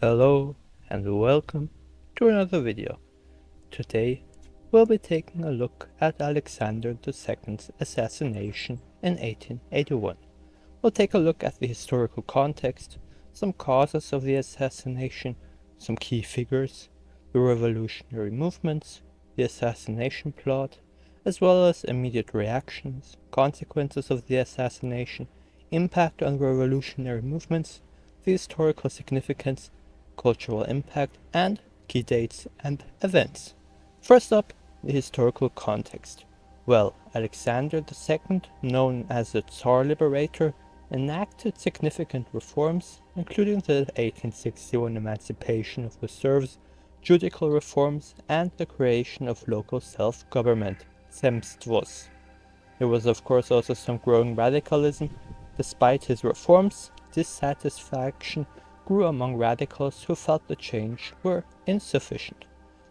Hello and welcome to another video. Today we'll be taking a look at Alexander II's assassination in 1881. We'll take a look at the historical context, some causes of the assassination, some key figures, the revolutionary movements, the assassination plot, as well as immediate reactions, consequences of the assassination, impact on revolutionary movements, the historical significance, cultural impact, and key dates and events. First up, the historical context. Well, Alexander II, known as the Tsar Liberator, enacted significant reforms, including the 1861 emancipation of the serfs, judicial reforms, and the creation of local self-government, zemstvos. There was of course also some growing radicalism. Despite his reforms, dissatisfaction grew among radicals who felt the change were insufficient.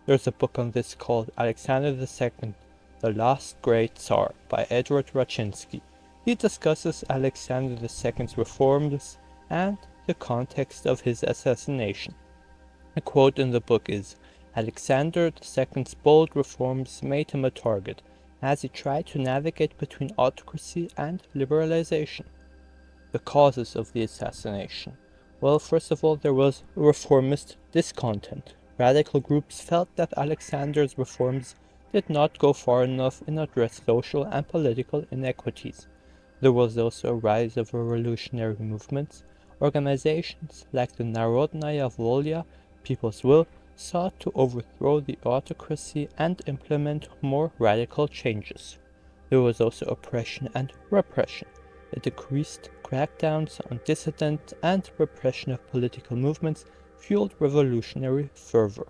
There's a book on this called Alexander II, The Last Great Tsar by Edward Raczynski. He discusses Alexander II's reforms and the context of his assassination. A quote in the book is, "Alexander II's bold reforms made him a target, as he tried to navigate between autocracy and liberalization." The causes of the assassination. Well, first of all, there was reformist discontent. Radical groups felt that Alexander's reforms did not go far enough in address social and political inequities. There was also a rise of revolutionary movements. Organizations like the Narodnaya Volya, People's Will, sought to overthrow the autocracy and implement more radical changes. There was also oppression and repression. The decreased crackdowns on dissident and repression of political movements fueled revolutionary fervor.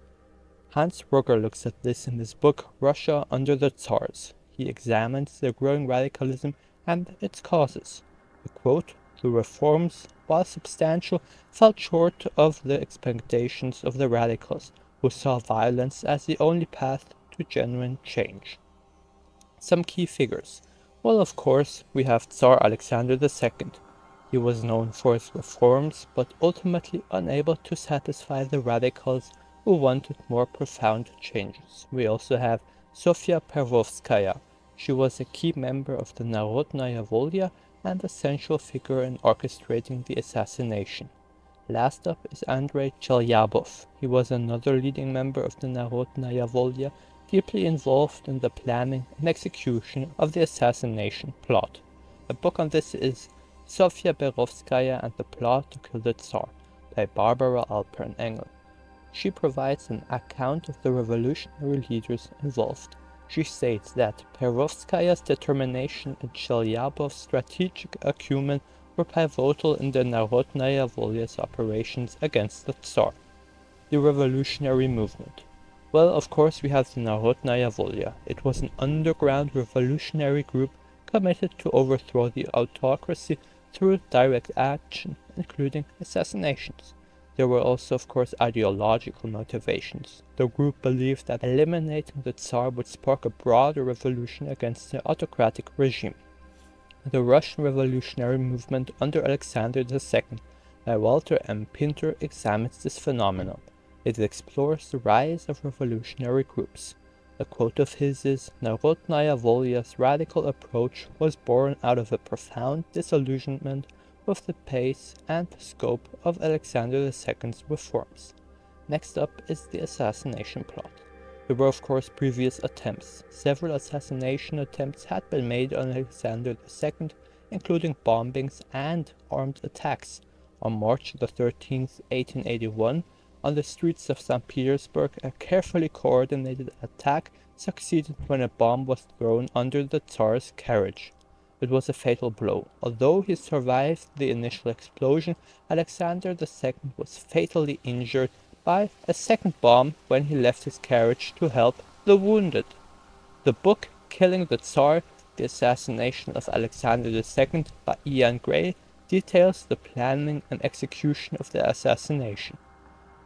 Hans Rogger looks at this in his book Russia Under the Tsars. He examines the growing radicalism and its causes. I quote, "The reforms, while substantial, fell short of the expectations of the radicals, who saw violence as the only path to genuine change." Some key figures. Well, of course, we have Tsar Alexander II. He was known for his reforms, but ultimately unable to satisfy the radicals who wanted more profound changes. We also have Sofia Pervovskaya. She was a key member of the Narodnaya Volya and a central figure in orchestrating the assassination. Last up is Andrei Chelyabov. He was another leading member of the Narodnaya Volya, deeply involved in the planning and execution of the assassination plot. A book on this is Sofia Perovskaya and the Plot to Kill the Tsar by Barbara Alpern-Engel. She provides an account of the revolutionary leaders involved. She states that Perovskaya's determination and Chelyabov's strategic acumen were pivotal in the Narodnaya Volya's operations against the Tsar. The revolutionary movement. Well, of course, we have the Narodnaya Volya. It was an underground revolutionary group committed to overthrow the autocracy through direct action, including assassinations. There were also, of course, ideological motivations. The group believed that eliminating the Tsar would spark a broader revolution against the autocratic regime. The Russian revolutionary movement under Alexander II by Walter M. Pinter examines this phenomenon. It explores the rise of revolutionary groups. A quote of his is, "Narodnaya Volya's radical approach was born out of a profound disillusionment with the pace and scope of Alexander II's reforms." Next up is the assassination plot. There were of course previous attempts. Several assassination attempts had been made on Alexander II, including bombings and armed attacks. On March 13, 1881, on the streets of St. Petersburg, a carefully coordinated attack succeeded when a bomb was thrown under the Tsar's carriage. It was a fatal blow. Although he survived the initial explosion, Alexander II was fatally injured by a second bomb when he left his carriage to help the wounded. The book Killing the Tsar, The Assassination of Alexander II by Ian Gray details the planning and execution of the assassination.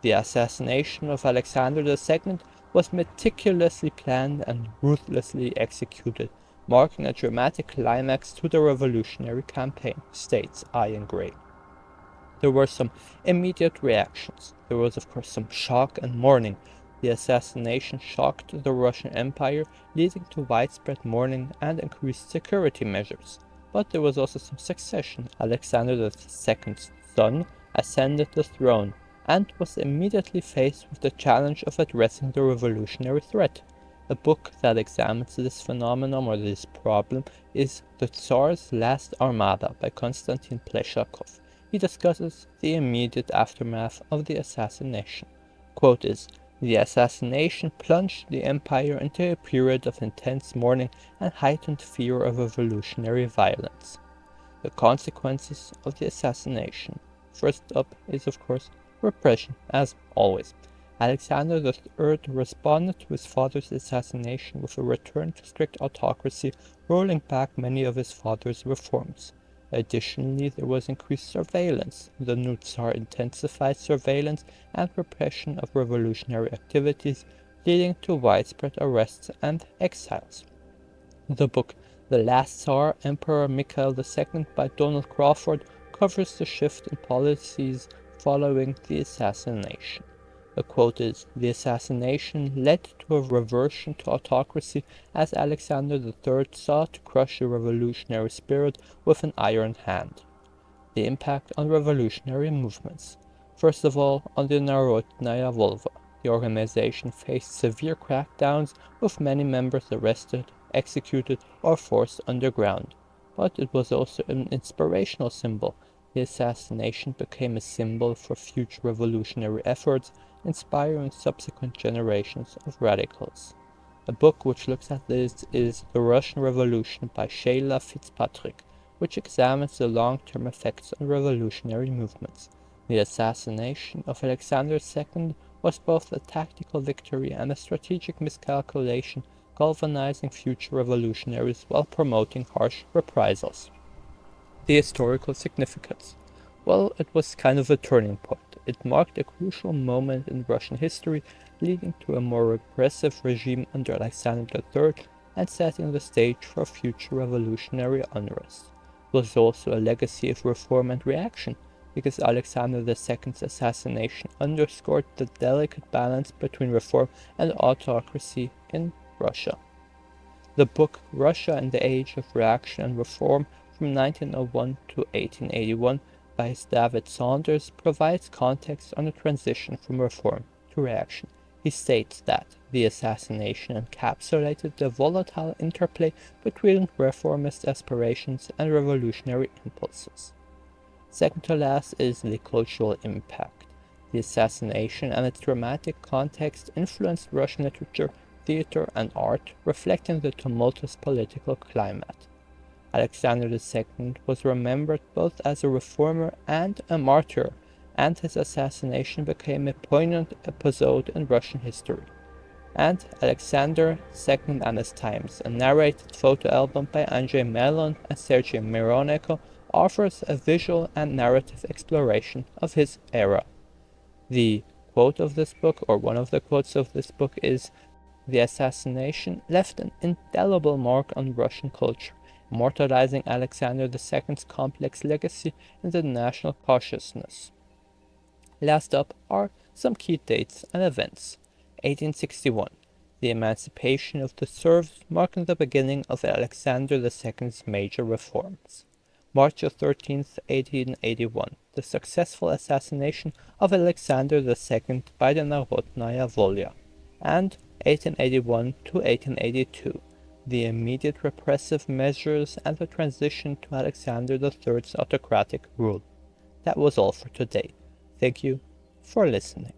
The assassination of Alexander II was meticulously planned and ruthlessly executed, marking a dramatic climax to the revolutionary campaign, states Ian Gray. There were some immediate reactions. there was of course some shock and mourning. The assassination shocked the Russian Empire, leading to widespread mourning and increased security measures. But there was also some succession. Alexander II's son ascended the throne and was immediately faced with the challenge of addressing the revolutionary threat. A book that examines this phenomenon or this problem is The Tsar's Last Armada by Konstantin Pleshakov. He discusses the immediate aftermath of the assassination. Quote is, "The assassination plunged the empire into a period of intense mourning and heightened fear of revolutionary violence." The consequences of the assassination. First up is, of course, repression, as always. Alexander III responded to his father's assassination with a return to strict autocracy, rolling back many of his father's reforms. Additionally, there was increased surveillance. The new Tsar intensified surveillance and repression of revolutionary activities, leading to widespread arrests and exiles. The book The Last Tsar, Emperor Mikhail II by Donald Crawford covers the shift in policies following the assassination. The quote is, "The assassination led to a reversion to autocracy as Alexander III sought to crush the revolutionary spirit with an iron hand." The impact on revolutionary movements. First of all, on the Narodnaya Volva. The organization faced severe crackdowns, with many members arrested, executed, or forced underground. But it was also an inspirational symbol. The assassination became a symbol for future revolutionary efforts, inspiring subsequent generations of radicals. A book which looks at this is The Russian Revolution by Sheila Fitzpatrick, which examines the long-term effects on revolutionary movements. The assassination of Alexander II was both a tactical victory and a strategic miscalculation, galvanizing future revolutionaries while promoting harsh reprisals. The historical significance. Well, it was kind of a turning point. It marked a crucial moment in Russian history, leading to a more repressive regime under Alexander III and setting the stage for future revolutionary unrest. It was also a legacy of reform and reaction, because Alexander II's assassination underscored the delicate balance between reform and autocracy in Russia. The book Russia in the Age of Reaction and Reform from 1901 to 1881 by David Saunders provides context on the transition from reform to reaction. He states that the assassination encapsulated the volatile interplay between reformist aspirations and revolutionary impulses. Second to last is the cultural impact. The assassination and its dramatic context influenced Russian literature, theater, and art, reflecting the tumultuous political climate. Alexander II was remembered both as a reformer and a martyr, and his assassination became a poignant episode in Russian history. And Alexander II and His Times, a narrated photo album by Andrei Melon and Sergei Mironenko, offers a visual and narrative exploration of his era. The quote of this book, or one of the quotes of this book, is, "The assassination left an indelible mark on Russian culture, immortalizing Alexander II's complex legacy in the national consciousness." Last up are some key dates and events. 1861. The emancipation of the serfs, marking the beginning of Alexander II's major reforms. March 13th, 1881. The successful assassination of Alexander II by the Narodnaya Volya. And 1881 to 1882. The immediate repressive measures and the transition to Alexander III's autocratic rule. That was all for today. Thank you for listening.